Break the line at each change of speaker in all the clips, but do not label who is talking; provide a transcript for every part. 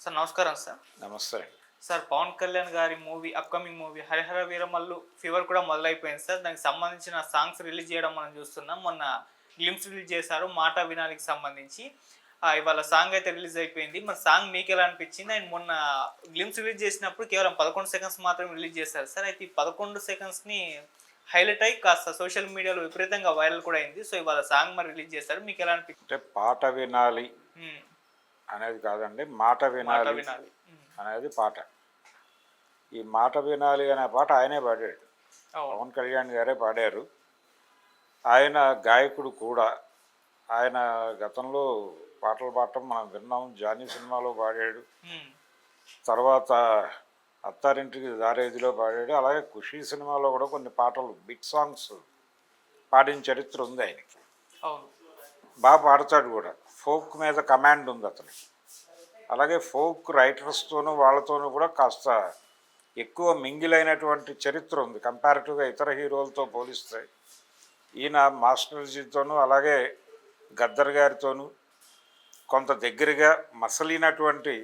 Sir నమస్కారం sir.
నమస్తే.
Sir Pawan Kalyan గారి upcoming movie 'Harihara Veeramallu' fever కూడా మొదలైపోయింది సార్. దానికి సంబంధించిన సాంగ్స్ రిలీజ్ చేయడం మనం చూస్తున్నాం. మొన్న గ్లింప్స్ రిలీజ్ చేశారు 'మాట వినాలి'కి సంబంధించి. ఇవాళ సాంగ్ అయితే రిలీజ్ అయిపోయింది. మరి సాంగ్ మీకెలా అనిపించింది? అండ్ మొన్న గ్లింప్స్ రిలీజ్ చేసినప్పుడు కేవలం 11 సెకండ్స్ మాత్రమే రిలీజ్ చేశారు సార్. అయితే ఈ 11 సెకండ్స్‌ని హైలైట్ అయ్యి కాస్త సోషల్ మీడియాలో విపరీతంగా వైరల్ కూడా అయింది. సో ఇవాళ సాంగ్ మరి రిలీజ్ చేశారు. మీకెలా అనిపించింది?
అంటే పాట వినాలి అనేది కాదండి, మాట వినాలి అనేది పాట. ఈ మాట వినాలి అనే పాట ఆయనే పాడాడు, పవన్ కళ్యాణ్ గారే పాడారు. ఆయన గాయకుడు కూడా. ఆయన గతంలో పాటలు పాడటం మనం విన్నాం. జానీ సినిమాలో పాడాడు, తర్వాత అత్తారింటికి దారేదిలో పాడాడు. అలాగే ఖుషీ సినిమాలో కూడా కొన్ని పాటలు బిట్ సాంగ్స్ పాడిన చరిత్ర ఉంది ఆయనకి. బాగా పాడతాడు కూడా. ఫోక్ మీద కమాండ్ ఉంది అతనికి. అలాగే ఫోక్ రైటర్స్తోనూ వాళ్ళతోనూ కూడా కాస్త ఎక్కువ మింగిలైనటువంటి చరిత్ర ఉంది కంపారిటివ్గా ఇతర హీరోలతో పోలిస్తే. ఈయన మాస్టర్జీతోనూ అలాగే గద్దర్ గారితోనూ కొంత దగ్గరగా మసలినటువంటి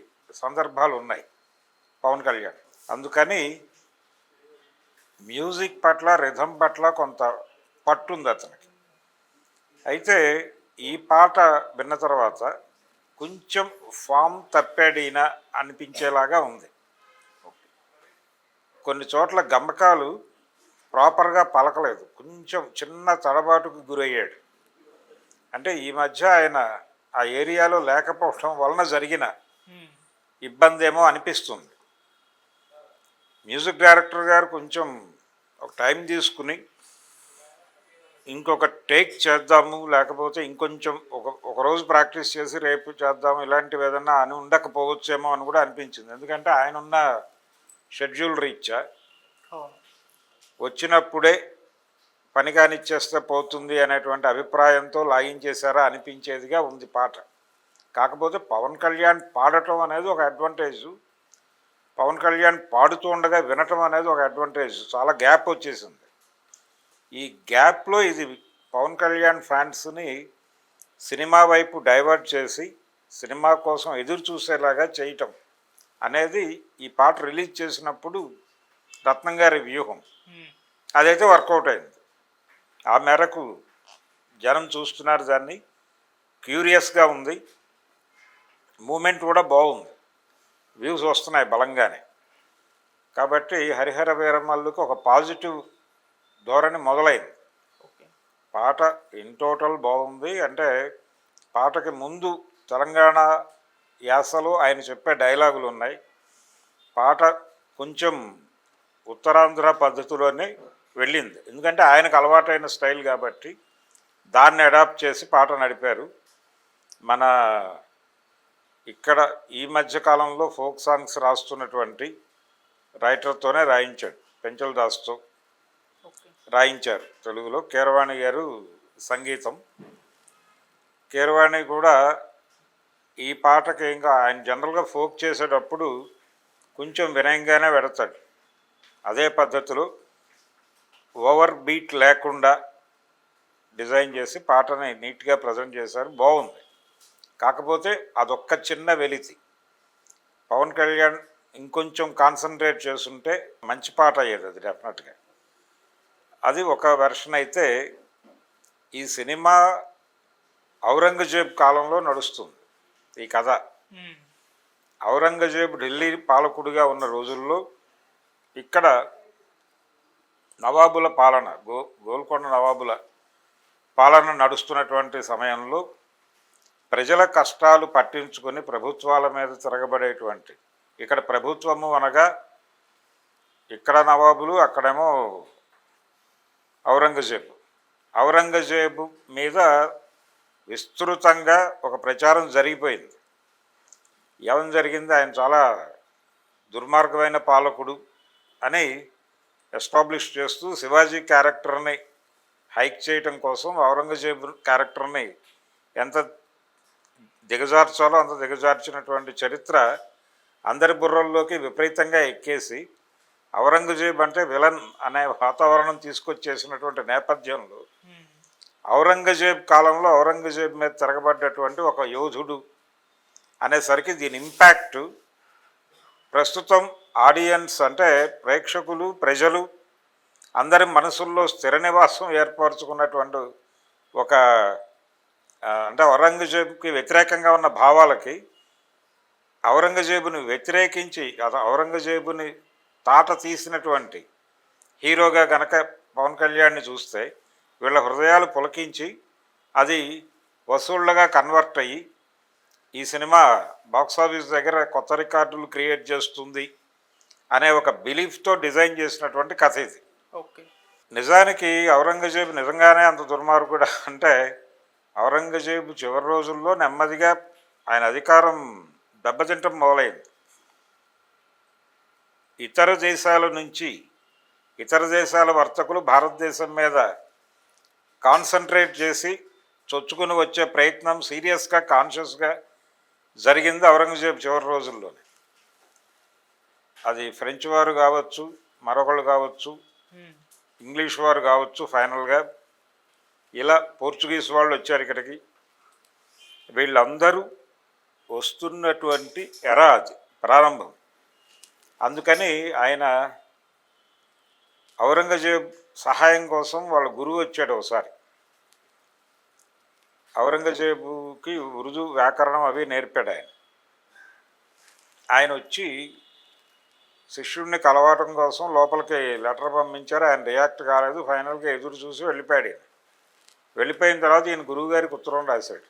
సందర్భాలు ఉన్నాయి పవన్ కళ్యాణ్. అందుకని మ్యూజిక్ పట్ల, రిథం పట్ల కొంత పట్టుంది అతనికి. అయితే ఈ పాట విన్న తర్వాత కొంచెం ఫామ్ తప్పాడినా అనిపించేలాగా ఉంది. కొన్ని చోట్ల గమకాలు ప్రాపర్గా పలకలేదు, కొంచెం చిన్న తడబాటుకు గురయ్యాడు. అంటే ఈ మధ్య ఆయన ఆ ఏరియాలో లేకపోవడం వలన జరిగిన ఇబ్బంది ఏమో అనిపిస్తుంది. మ్యూజిక్ డైరెక్టర్ గారు కొంచెం ఒక టైం తీసుకుని ఇంకొక టేక్ చేద్దాము, లేకపోతే ఇంకొంచెం ఒక రోజు ప్రాక్టీస్ చేసి రేపు చేద్దాము, ఇలాంటివి ఏదన్నా అని ఉండకపోవచ్చేమో అని కూడా అనిపించింది. ఎందుకంటే ఆయన ఉన్న షెడ్యూల్ రీత్యా వచ్చినప్పుడే పని కానిచ్చేస్తే పోతుంది అనేటువంటి అభిప్రాయంతో లాగించేశారా అనిపించేదిగా ఉంది పాట. కాకపోతే పవన్ కళ్యాణ్ పాడటం అనేది ఒక అడ్వాంటేజు, పవన్ కళ్యాణ్ పాడుతూ ఉండగా వినటం అనేది ఒక అడ్వాంటేజ్. చాలా గ్యాప్ వచ్చేసింది. ఈ గ్యాప్లో ఇది పవన్ కళ్యాణ్ ఫ్యాన్స్ని సినిమా వైపు డైవర్ట్ చేసి సినిమా కోసం ఎదురు చూసేలాగా చేయటం అనేది ఈ పాట రిలీజ్ చేసినప్పుడు రత్నం గారి వ్యూహం. అదైతే వర్కౌట్ అయింది. ఆ మేరకు జనం చూస్తున్నారు దాన్ని, క్యూరియస్గా ఉంది. మూమెంట్ కూడా బాగుంది, వ్యూస్ వస్తున్నాయి బలంగానే. కాబట్టి హరిహర వీరమల్లుకి ఒక పాజిటివ్ ధోరణి మొదలైంది. పాట ఇన్ టోటల్ బాగుంది. అంటే పాటకి ముందు తెలంగాణ యాసలో ఆయన చెప్పే డైలాగులు ఉన్నాయి. పాట కొంచెం ఉత్తరాంధ్ర పద్ధతిలోనే వెళ్ళింది, ఎందుకంటే ఆయనకు అలవాటైన స్టైల్ కాబట్టి దాన్ని అడాప్ట్ చేసి పాట నడిపారు. మన ఇక్కడ ఈ మధ్య కాలంలో ఫోక్ సాంగ్స్ రాస్తున్నటువంటి రైటర్తోనే రాయించాడు, పెంచల దాస్తో రాయించారు తెలుగులో. కీరవాణి గారు సంగీతం. కీరవాణి కూడా ఈ పాటకి ఇంకా ఆయన జనరల్గా ఫోక్ చేసేటప్పుడు కొంచెం వినయంగానే పెడతాడు. అదే పద్ధతిలో ఓవర్ బీట్ లేకుండా డిజైన్ చేసి పాటని నీట్గా ప్రజెంట్ చేశారు, బాగుంది. కాకపోతే అదొక్క చిన్న వెలితి. పవన్ కళ్యాణ్ ఇంకొంచెం కాన్సన్ట్రేట్ చేస్తుంటే మంచి పాట అయ్యేది అది డెఫినెట్గా. అది ఒక వెర్షన్. అయితే ఈ సినిమా ఔరంగజేబ్ కాలంలో నడుస్తుంది ఈ కథ. ఔరంగజేబు ఢిల్లీ పాలకుడిగా ఉన్న రోజుల్లో ఇక్కడ నవాబుల పాలన, గోల్కొండ నవాబుల పాలన నడుస్తున్నటువంటి సమయంలో ప్రజల కష్టాలు పట్టించుకొని ప్రభుత్వాల మీద తిరగబడేటువంటి, ఇక్కడ ప్రభుత్వము అనగా ఇక్కడ నవాబులు, అక్కడేమో ఔరంగజేబు మీద విస్తృతంగా ఒక ప్రచారం జరిగిపోయింది. ఏమని జరిగింది? ఆయన చాలా దుర్మార్గమైన పాలకుడు అని ఎస్టాబ్లిష్ చేస్తూ శివాజీ క్యారెక్టర్ని హైక్ చేయటం కోసం ఔరంగజేబు క్యారెక్టర్ని ఎంత దిగజార్చాలో అంత దిగజార్చినటువంటి చరిత్ర అందరి బుర్రల్లోకి విపరీతంగా ఎక్కేసి ఔరంగజేబ్ అంటే విలన్ అనే వాతావరణం తీసుకొచ్చేసినటువంటి నేపథ్యంలో ఔరంగజేబ్ కాలంలో ఔరంగజేబ్ మీద తిరగబడ్డటువంటి ఒక యోధుడు అనేసరికి దీని ఇంపాక్ట్ ప్రస్తుతం ఆడియన్స్ అంటే ప్రేక్షకులు, ప్రజలు అందరి మనసుల్లో స్థిర నివాసం ఏర్పరచుకున్నటువంటి ఒక అంటే ఔరంగజేబుకి వ్యతిరేకంగా ఉన్న భావాలకి ఔరంగజేబుని వ్యతిరేకించి ఔరంగజేబుని తాట తీసినటువంటి హీరోగా గనక పవన్ కళ్యాణ్ని చూస్తే వీళ్ళ హృదయాలు పులకించి అది వసూళ్లుగా కన్వర్ట్ అయ్యి ఈ సినిమా బాక్సాఫీస్ దగ్గర కొత్త రికార్డులు క్రియేట్ చేస్తుంది అనే ఒక బిలీఫ్తో డిజైన్ చేసినటువంటి కథ ఇది.
ఓకే.
నిజానికి ఔరంగజేబు నిజంగానే అంత దుర్మార్గుడా అంటే ఔరంగజేబు చివరి రోజుల్లో నెమ్మదిగా ఆయన అధికారం దెబ్బతింటం మొదలైంది. ఇతర దేశాల నుంచి ఇతర దేశాల వర్తకులు భారతదేశం మీద కాన్సన్ట్రేట్ చేసి చొచ్చుకుని వచ్చే ప్రయత్నం సీరియస్గా కాన్షియస్గా జరిగింది ఔరంగజేబు చివరి రోజుల్లోనే. అది ఫ్రెంచ్ వారు కావచ్చు, మరొకళ్ళు కావచ్చు, ఇంగ్లీష్ వారు కావచ్చు, ఫైనల్గా ఇలా పోర్చుగీస్ వాళ్ళు వచ్చారు ఇక్కడికి. వీళ్ళందరూ వస్తున్నటువంటి ఎరా అది ప్రారంభం. అందుకని ఆయన ఔరంగజేబ్ సహాయం కోసం వాళ్ళ గురువు వచ్చాడు ఒకసారి. ఔరంగజేబుకి ఉర్దూ వ్యాకరణం అవి నేర్పాడు ఆయన. ఆయన వచ్చి శిష్యుడిని కలవటం కోసం లోపలికి లెటర్ పంపించారు. ఆయన రియాక్ట్ కాలేదు. ఫైనల్గా ఎదురు చూసి వెళ్ళిపోయాడు. వెళ్ళిపోయిన తర్వాత ఈయన గురువుగారికి ఉత్తరం రాశాడు.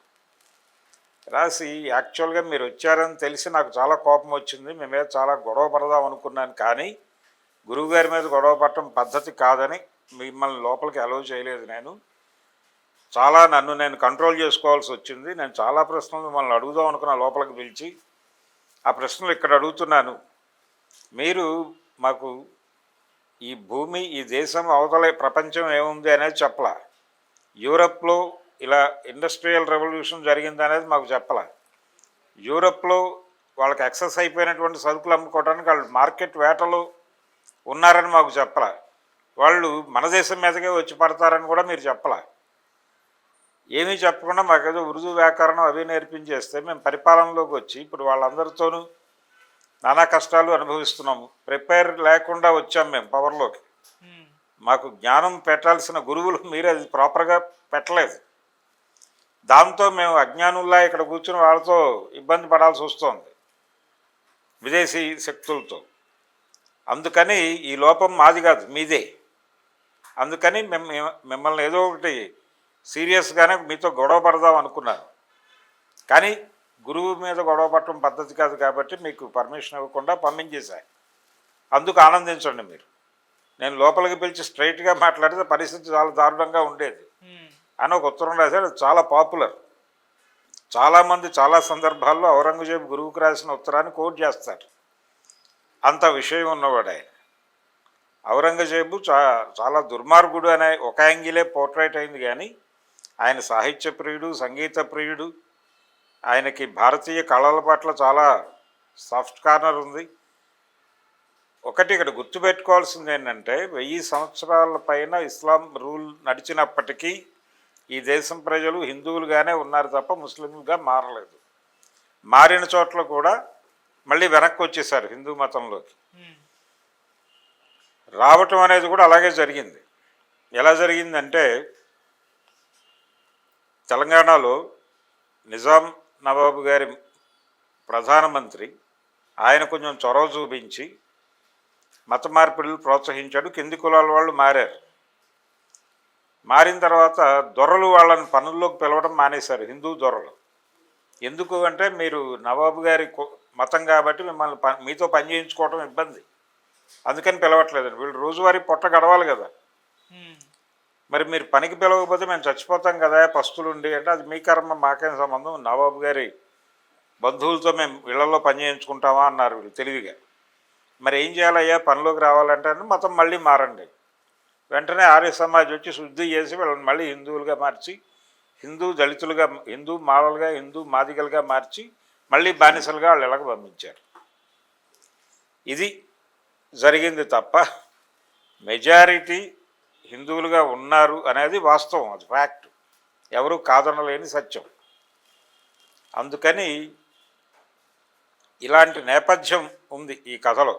రాసి యాక్చువల్గా మీరు వచ్చారని తెలిసి నాకు చాలా కోపం వచ్చింది, మీ మీద చాలా గొడవ పడదాం అనుకున్నాను, కానీ గురువుగారి మీద గొడవ పడటం పద్ధతి కాదని మిమ్మల్ని లోపలికి అలౌ చేయలేదు. నన్ను నేను కంట్రోల్ చేసుకోవాల్సి వచ్చింది. నేను చాలా ప్రశ్నలు మిమ్మల్ని అడుగుదాం అనుకున్నా లోపలికి పిలిచి. ఆ ప్రశ్నలు ఇక్కడ అడుగుతున్నాను. మీరు మాకు ఈ భూమి, ఈ దేశం అవతల ప్రపంచం ఏముంది అనేది చెప్పలా. యూరప్లో ఇలా ఇండస్ట్రియల్ రెవల్యూషన్ జరిగింది అనేది మాకు చెప్పలా. యూరప్లో వాళ్ళకి ఎక్సెస్ అయిపోయినటువంటి సరుకులు అమ్ముకోవడానికి వాళ్ళు మార్కెట్ వేటలో ఉన్నారని మాకు చెప్పలా. వాళ్ళు మన దేశం మీదకే వచ్చి పడతారని కూడా మీరు చెప్పలా. ఏమీ చెప్పకుండా మాకేదో ఉర్దూ వ్యాకరణం అవి నేర్పించేస్తే మేము పరిపాలనలోకి వచ్చి ఇప్పుడు వాళ్ళందరితోనూ నానా కష్టాలు అనుభవిస్తున్నాము. ప్రిపేర్ లేకుండా వచ్చాం మేము పవర్లోకి. మాకు జ్ఞానం పెట్టాల్సిన గురువులు మీరు అది ప్రాపర్గా పెట్టలేదు. దాంతో మేము అజ్ఞానుల్లా ఇక్కడ కూర్చుని వాళ్ళతో ఇబ్బంది పడాల్సి వస్తుంది విదేశీ శక్తులతో. అందుకని ఈ లోపం మాది కాదు, మీదే. అందుకని మిమ్మల్ని ఏదో ఒకటి సీరియస్గానే మీతో గొడవ పడదాం అనుకున్నాను, కానీ గురువు మీద గొడవ పడటం పద్ధతి కాదు కాబట్టి మీకు పర్మిషన్ ఇవ్వకుండా పంపించేశాను. అందుకు ఆనందించండి మీరు. నేను లోపలికి పిలిచి స్ట్రైట్గా మాట్లాడితే పరిస్థితి చాలా దారుణంగా ఉండేది అని ఒక ఉత్తరం రాశాడు. చాలా పాపులర్. చాలామంది చాలా సందర్భాల్లో ఔరంగజేబు గురువుకు రాసిన ఉత్తరాన్ని కోట్ చేస్తారు. అంత విషయం ఉన్నవాడు ఆయన. ఔరంగజేబు చాలా దుర్మార్గుడు అనే ఒక యాంగిలే పోర్ట్రేట్ అయింది, కానీ ఆయన సాహిత్య ప్రియుడు, సంగీత ప్రియుడు. ఆయనకి భారతీయ కళల పట్ల చాలా సాఫ్ట్ కార్నర్ ఉంది. ఒకటి ఇక్కడ గుర్తుపెట్టుకోవాల్సింది ఏంటంటే 1000 సంవత్సరాల పైన ఇస్లాం రూల్ నడిచినప్పటికీ ఈ దేశం ప్రజలు హిందువులుగానే ఉన్నారు తప్ప ముస్లింలుగా మారలేదు. మారిన చోట్ల కూడా మళ్ళీ వెనక్కి వచ్చేసారు హిందూ మతంలోకి. రావటం అనేది కూడా అలాగే జరిగింది. ఎలా జరిగిందంటే తెలంగాణలో నిజాం నవాబు గారి ప్రధానమంత్రి ఆయన కొంచెం చొరవ చూపించి మత మార్పిడులు ప్రోత్సహించాడు. కింది కులాల వాళ్ళు మారారు. మారిన తర్వాత దొరలు వాళ్ళని పనుల్లోకి పిలవడం మానేశారు, హిందూ దొరలు. ఎందుకు అంటే మీరు నవాబు గారి మతం కాబట్టి మిమ్మల్ని మీతో పని చేయించుకోవడం ఇబ్బంది, అందుకని పిలవట్లేదండి. వీళ్ళు రోజువారీ పొట్ట గడవాలి కదా, మరి మీరు పనికి పిలవకపోతే మేము చచ్చిపోతాం కదా పస్తులుండి అంటే అది మీ కర్మ, మాకేం సంబంధం. నవాబు గారి బంధువులతో మేము ఇళ్లలో పని చేయించుకుంటామా అన్నారు వీళ్ళు తెలివిగా. మరి ఏం చేయాలయ్యా పనిలోకి రావాలంటే మతం మళ్ళీ మారండి. వెంటనే ఆర్య సమాజ్ వచ్చి శుద్ధి చేసి వీళ్ళని మళ్ళీ హిందువులుగా మార్చి, హిందూ దళితులుగా, హిందూ మాలలుగా, హిందూ మాదిగలుగా మార్చి మళ్ళీ బానిసలుగా వాళ్ళు ఇలాగ పంపించారు. ఇది జరిగింది తప్ప మెజారిటీ హిందువులుగా ఉన్నారు అనేది వాస్తవం, అది ఫ్యాక్ట్, ఎవరు కాదనలేని సత్యం. అందుకని ఇలాంటి నేపథ్యం ఉంది ఈ కథలో.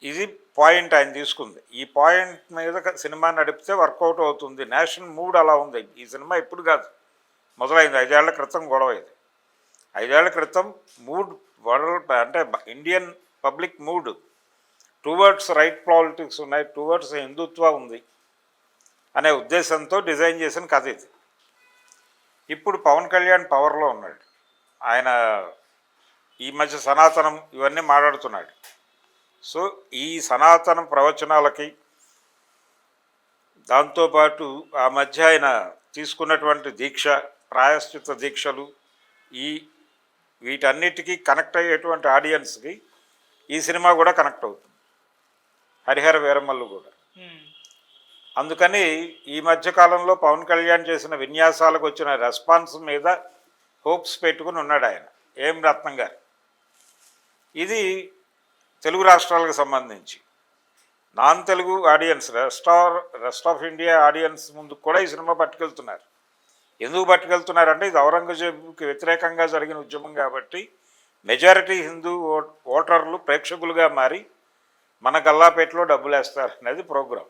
ఇది పాయింట్ ఆయన తీసుకుంది. ఈ పాయింట్ మీద సినిమా నడిపితే వర్కౌట్ అవుతుంది. నేషనల్ మూడ్ అలా ఉంది. ఈ సినిమా ఇప్పుడు కాదు, మొదలైంది 5 ఏళ్ల క్రితం గొడవ ఇది. 5 ఏళ్ల క్రితం మూడ్ వరల్డ్ అంటే Indian public mood towards right politics ఉన్నాయి, టువర్డ్స్ హిందుత్వ ఉంది అనే ఉద్దేశంతో డిజైన్ చేసిన కథ ఇది. ఇప్పుడు పవన్ కళ్యాణ్ పవర్లో ఉన్నాడు. ఆయన ఈ మధ్య సనాతనం ఇవన్నీ మాట్లాడుతున్నాడు. సో ఈ సనాతన ప్రవచనాలకి దాంతోపాటు ఆ మధ్య ఆయన తీసుకున్నటువంటి దీక్ష, ప్రాయశ్చిత దీక్షలు, వీటన్నిటికీ కనెక్ట్ అయ్యేటువంటి ఆడియన్స్కి ఈ సినిమా కూడా కనెక్ట్ అవుతుంది, హరిహర వీరమల్లు కూడా. అందుకని ఈ మధ్యకాలంలో పవన్ కళ్యాణ్ చేసిన విన్యాసాలకు వచ్చిన రెస్పాన్స్ మీద హోప్స్ పెట్టుకుని ఉన్నాడు ఆయన, ఏం రత్నం గారు. ఇది తెలుగు రాష్ట్రాలకు సంబంధించి non Telugu audience, rest of India audience ముందు కూడా ఈ సినిమా పట్టుకెళ్తున్నారు. ఎందుకు పట్టుకెళ్తున్నారంటే ఇది ఔరంగజేబుకి వ్యతిరేకంగా జరిగిన ఉద్యమం కాబట్టి మెజారిటీ హిందూ ఓటర్లు ప్రేక్షకులుగా మారి మన గల్లాపేటలో డబ్బులు వేస్తారు అనేది ప్రోగ్రాం.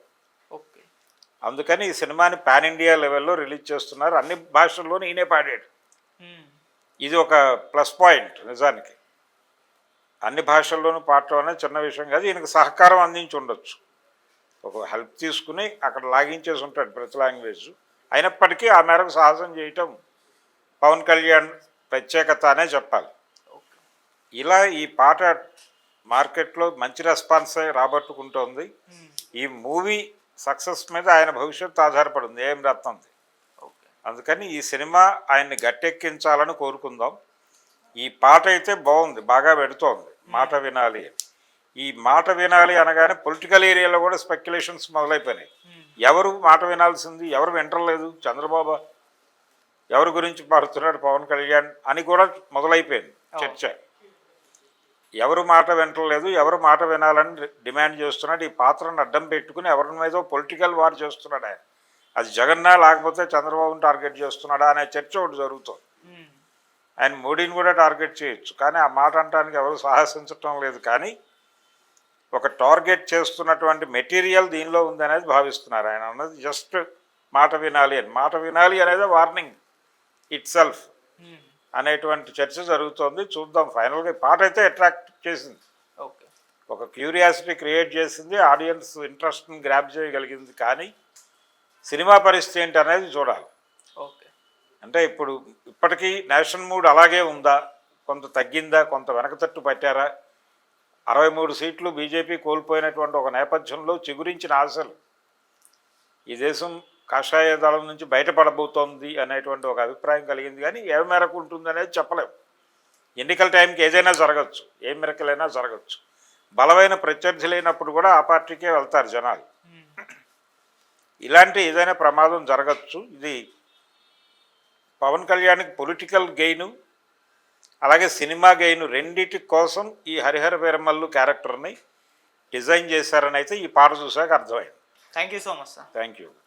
ఓకే,
అందుకని ఈ సినిమాని పాన్ ఇండియా లెవెల్లో రిలీజ్ చేస్తున్నారు. అన్ని భాషల్లోనూ ఈయనే పాడాడు. ఇది ఒక ప్లస్ పాయింట్ నిజానికి. అన్ని భాషల్లోనూ పాడటం అనేది చిన్న విషయం కాదు. ఈయనకు సహకారం అందించి ఉండొచ్చు, ఒక హెల్ప్ తీసుకుని అక్కడ లాగించేసి ఉంటాడు ప్రతి లాంగ్వేజ్. అయినప్పటికీ ఆ మేరకు సాహసం చేయటం పవన్ కళ్యాణ్ ప్రత్యేకత అనే చెప్పాలి. ఇలా ఈ పాట మార్కెట్లో మంచి రెస్పాన్స్ రాబట్టుకుంటోంది. ఈ మూవీ సక్సెస్ మీద ఆయన భవిష్యత్తు ఆధారపడి ఉంది, ఏం రత్నంది. అందుకని ఈ సినిమా ఆయన్ని గట్టెక్కించాలని కోరుకుందాం. ఈ పాట అయితే బాగుంది, బాగా పెడుతోంది, మాట వినాలి. ఈ మాట వినాలి అనగానే పొలిటికల్ ఏరియాలో కూడా స్పెక్యులేషన్స్ మొదలైపోయినాయి. ఎవరు మాట వినాల్సింది, ఎవరు వింటలేదు, చంద్రబాబు ఎవరి గురించి పాడుతున్నాడు పవన్ కళ్యాణ్ అని కూడా మొదలైపోయింది చర్చ. ఎవరు మాట వింటలేదు, ఎవరు మాట వినాలని డిమాండ్ చేస్తున్నాడు. ఈ పాత్రను అడ్డం పెట్టుకుని ఎవరి మీద పొలిటికల్ వార్ చేస్తున్నాడు ఆయన. అది జగన్నా లేకపోతే చంద్రబాబుని టార్గెట్ చేస్తున్నాడా అనే చర్చ ఒకటి జరుగుతుంది. ఆయన మోడీని కూడా టార్గెట్ చేయొచ్చు, కానీ ఆ మాట అనడానికి ఎవరు సాహసించటం లేదు. కానీ ఒక టార్గెట్ చేస్తున్నటువంటి మెటీరియల్ దీనిలో ఉందనేది భావిస్తున్నారు. ఆయన అన్నది జస్ట్ మాట వినాలి అని. మాట వినాలి అనేది వార్నింగ్ ఇట్ సెల్ఫ్ అనేటువంటి చర్చ జరుగుతోంది. చూద్దాం. ఫైనల్గా పాట అయితే అట్రాక్ట్ చేసింది,
ఓకే,
ఒక క్యూరియాసిటీ క్రియేట్ చేసింది, ఆడియన్స్ ఇంట్రెస్ట్ని గ్రాప్ చేయగలిగింది. కానీ సినిమా పరిస్థితి ఏంటి అనేది చూడాలి.
ఓకే,
అంటే ఇప్పటికీ నేషనల్ మూడ్ అలాగే ఉందా, కొంత తగ్గిందా, కొంత వెనకతట్టు పట్టారా? 63 సీట్లు బీజేపీ కోల్పోయినటువంటి ఒక నేపథ్యంలో చిగురించిన ఆశలు ఈ దేశం కాషాయ దళం నుంచి బయటపడబోతోంది అనేటువంటి ఒక అభిప్రాయం కలిగింది. కానీ ఏ మేరకు ఉంటుంది అనేది చెప్పలేము. ఎన్నికల టైంకి ఏదైనా జరగచ్చు, ఏ మేరకలైనా జరగచ్చు. బలమైన ప్రత్యర్థి లేనప్పుడు కూడా ఆ పార్టీకే వెళ్తారు జనాలు. ఇలాంటి ఏదైనా ప్రమాదం జరగచ్చు. ఇది పవన్ కళ్యాణ్కి పొలిటికల్ గెయిను అలాగే సినిమా గెయిను రెండిటి కోసం ఈ హరిహర వీరమల్లు క్యారెక్టర్ని డిజైన్ చేశారని అయితే ఈ పాట చూసాక అర్థమైంది.
Thank you so much sir.
Thank you.